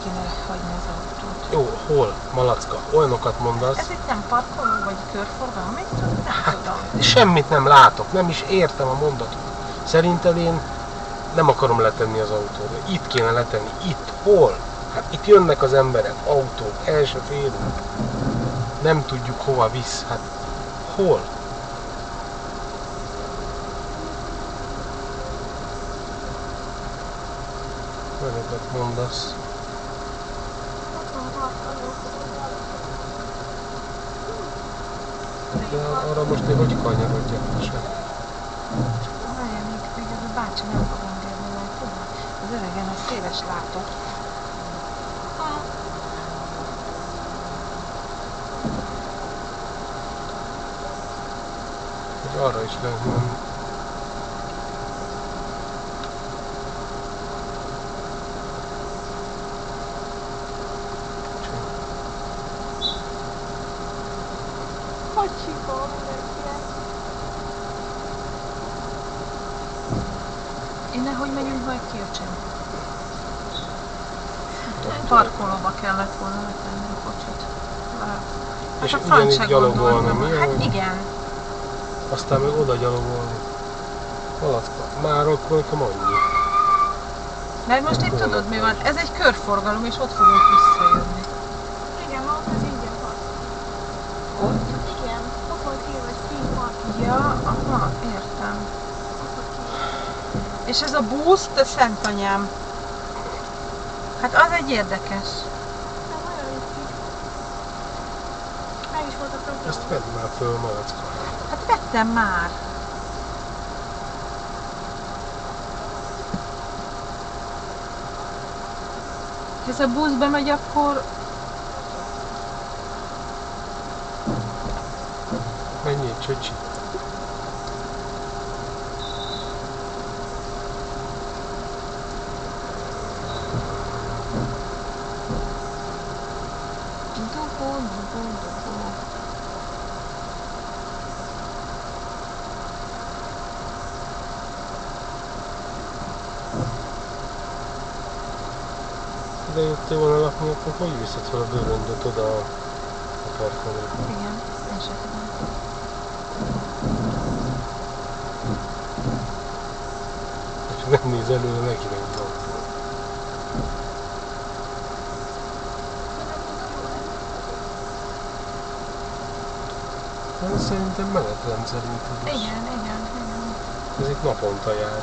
kéne hagyni az autót. Jó, hol? Malacka, olyanokat mondasz. Ez itt nem parkoló, vagy körforgalom? Mit tudom, nem tudom. Semmit nem látok, nem is értem a mondatot. Szerinted én nem akarom letenni az autót. Itt kéne letenni. Itt hol? Hát itt jönnek az emberek, autók, el se férünk. Nem tudjuk hova visz. Hát hol? Olyanokat mondasz. De arra most én hogy kanyarodjak se? Várjál, még ez a bácsi nem fog engedni, mert tudod, az öregen az széles látó. Hogy arra is lehet menni. Kocsiból mindenkinek. Innen hogy megyünk majd ki, öcsém? Parkolóba kellett volna letenni a kocsit. És Hát a franc se ugyanígy gyalogolni, gondoltam. mi? Hát igen. Aztán meg oda gyalogolni. Malacka, már akkor nekem annyi. Mert most itt tudod mi van? Ez egy körforgalom, és ott fogunk visszajönni. Igen, ma ott az ingyen park. Ott? Igen, ott volt írva, hogy free parking. Ja, aha, értem. És ez a busz, te szent anyám. Hát az egy érdekes. Nem olyan vicci. Meg is volt a program. Ezt vedd már föl, Malacka. Hát vettem már. Ha ez a busz bemegy, akkor... Mennyi, csöcsi? De jöttél volna lakni, akkor hogy viszed fel a bőröndöt oda a parkolóba? Igen, én sem tudom. Csak nem néz előre, neki megy az autó. Hát szerintem menetrendszerű busz. Igen. Ez itt naponta jár.